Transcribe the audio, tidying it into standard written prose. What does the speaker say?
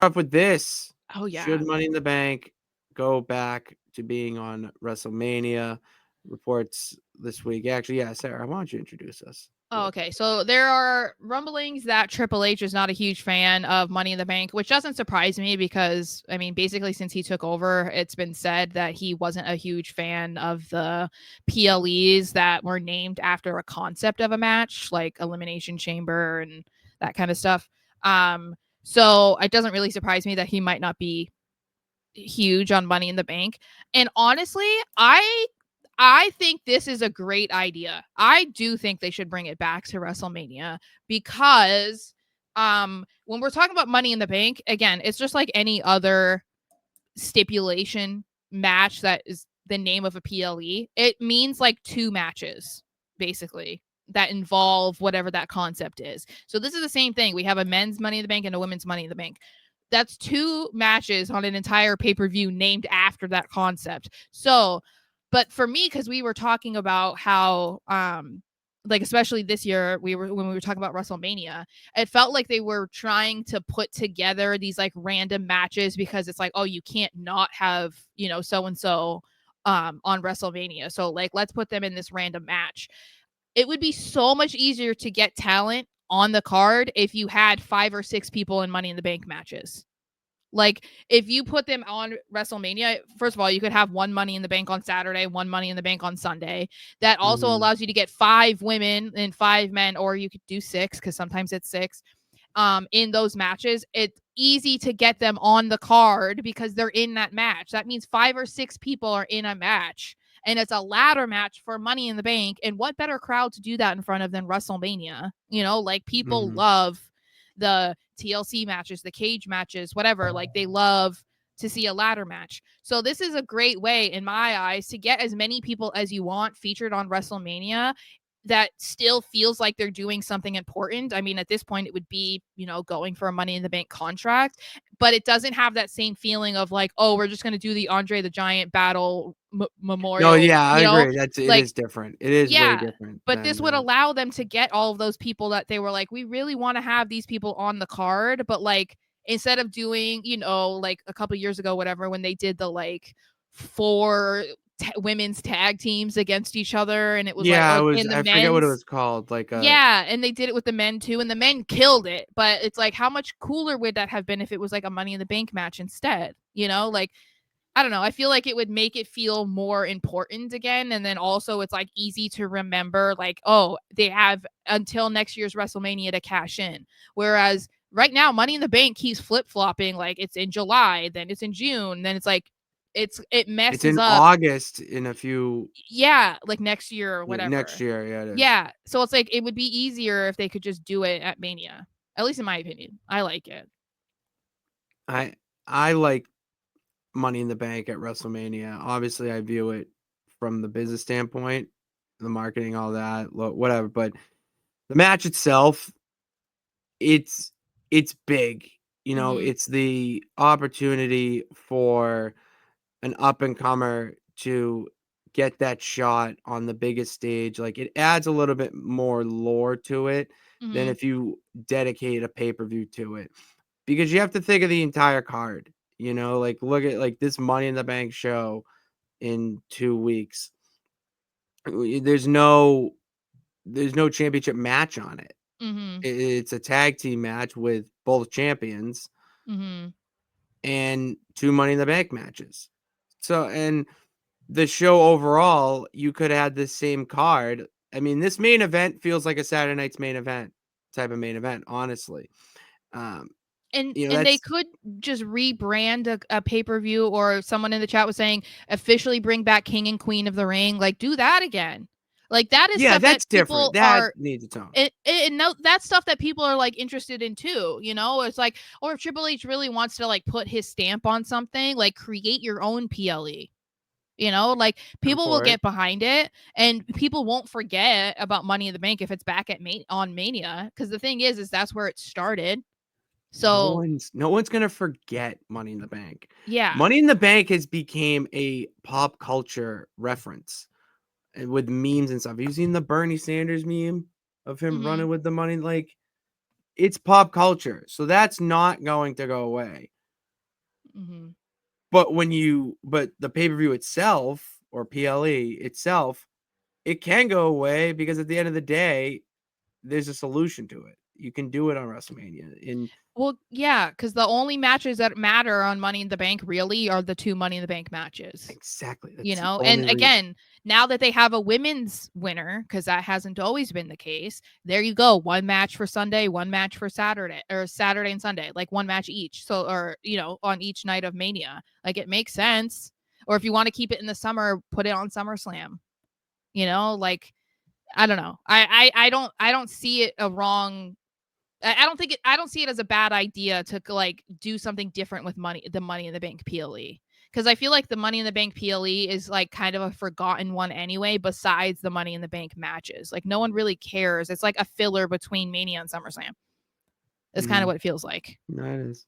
Off with this. Oh, Should yeah. Money in the Bank go back to being on WrestleMania? Reports this week. Actually, yeah, Sarah, why don't you introduce us? Oh, okay. So there are rumblings that Triple H is not a huge fan of Money in the Bank, which doesn't surprise me because, I mean, basically since he took over, it's been said that he wasn't a huge fan of the PLEs that were named after a concept of a match, like Elimination Chamber and that kind of stuff. So it doesn't really surprise me that he might not be huge on Money in the Bank. And honestly, I think this is a great idea. I do think they should bring it back to WrestleMania because when we're talking about Money in the Bank, again, it's just like any other stipulation match that is the name of a PLE. It means like two matches basically that involve whatever that concept is. So this is the same thing. We have a men's Money in the Bank and a women's Money in the Bank. That's two matches on an entire pay-per-view named after that concept. So, but for me, because we were talking about how like especially this year when we were talking about WrestleMania, it felt like they were trying to put together these like random matches because it's like, oh, you can't not have, so and so on WrestleMania. So like let's put them in this random match. It would be so much easier to get talent on the card if you had 5 or 6 people in Money in the Bank matches. Like if you put them on WrestleMania, first of all, you could have one Money in the Bank on Saturday, one Money in the Bank on Sunday. That also Mhm. allows you to get 5 women and 5 men, or you could do 6 because sometimes it's 6. In those matches, it's easy to get them on the card because they're in that match. That means 5 or 6 people are in a match, and it's a ladder match for Money in the Bank. And what better crowd to do that in front of than WrestleMania? Like people Mhm. love the TLC matches, the cage matches, whatever. Like they love to see a ladder match. So this is a great way, in my eyes, to get as many people as you want featured on WrestleMania that still feels like they're doing something important. I mean, at this point, it would be, going for a Money in the Bank contract, but it doesn't have that same feeling of like, oh, we're just going to do the Andre the Giant battle No, memorial, yeah, I agree. It like, is different. It is way yeah. different But than this would allow them to get all of those people that they were like, we really want to have these people on the card, but like, instead of doing, like a couple years ago, whatever, when they did the like 4 women's tag teams against each other, and it was like, yeah, oh, in the I forget what it men's, was called, like, yeah, and they did it with the men too, and the men killed it. But it's like, how much cooler would that have been if it was like a Money in the Bank match instead? Like, I don't know. I feel like it would make it feel more important again. And then also it's like easy to remember, like, oh, they have until next year's WrestleMania to cash in. Whereas right now, Money in the Bank keeps flip flopping. Like it's in July, then it's in June, then it's like it it's messes in up. August in a few Yeah, like next year or next whatever. year, yeah, it is. Yeah. So it's like it would be easier if they could just do it at Mania. At least in my opinion. I like it. I I like Money in the Bank at WrestleMania. Obviously, I view it from the business standpoint, the marketing, all that, whatever. But the match itself, it's it's big. Hmm. It's the opportunity for an up and comer to get that shot on the biggest stage. Like it adds a little bit more lore to it than Hmm. if you dedicate a pay per view to it, because you have to think of the entire card. Like look at like this Money in the Bank show in 2 weeks. There's no championship match on it. Hmm. It's a tag team match with both champions Hmm. and 2 Money in the Bank matches. So, and the show overall, you could add this same card. I mean, this main event feels like a Saturday night's main event type of main event, honestly. Um, And they that's could just rebrand a pay-per-view, or someone in the chat was saying officially bring back King and Queen of the Ring. Like do that again. Like that is yeah, stuff that that's different. people That are needs its own. and no, that's stuff that people are like interested in too, it's like, or if Triple H really wants to like put his stamp on something, like create your own PLE. Like I'm people will for it. get behind it, and people won't forget about Money in the Bank if it's back at on Mania, because the thing is that's where it started. No So one's no one's gonna forget Money in the Bank. yeah. Money in the Bank has became a pop culture reference, and with memes and stuff. Have you seen the Bernie Sanders meme of him Hmm. running with the money? Like it's pop culture, so that's not going to go away. Mhm. But the pay-per-view itself, or PLE itself, it can go away because at the end of the day, there's a solution to it. You can do it on WrestleMania. And Well, yeah, because the only matches that matter on Money in the Bank really are the 2 Money in the Bank matches. exactly, You that's the know, and only reason. again, now that they have a women's winner, because that hasn't always been the case, there you go. One match for Sunday, one match for Saturday, or Saturday and Sunday, like one match each. So, or, on each night of Mania. Like it makes sense. Or if you want to keep it in the summer, put it on SummerSlam. Like I don't know. I don't see it a wrong. I don't see it as a bad idea to like do something different with the Money in the Bank PLE, because I feel like the Money in the Bank PLE is like kind of a forgotten one anyway. Besides the Money in the Bank matches, like no one really cares. It's like a filler between Mania and SummerSlam. That's kind of Mm, what it feels like. that is.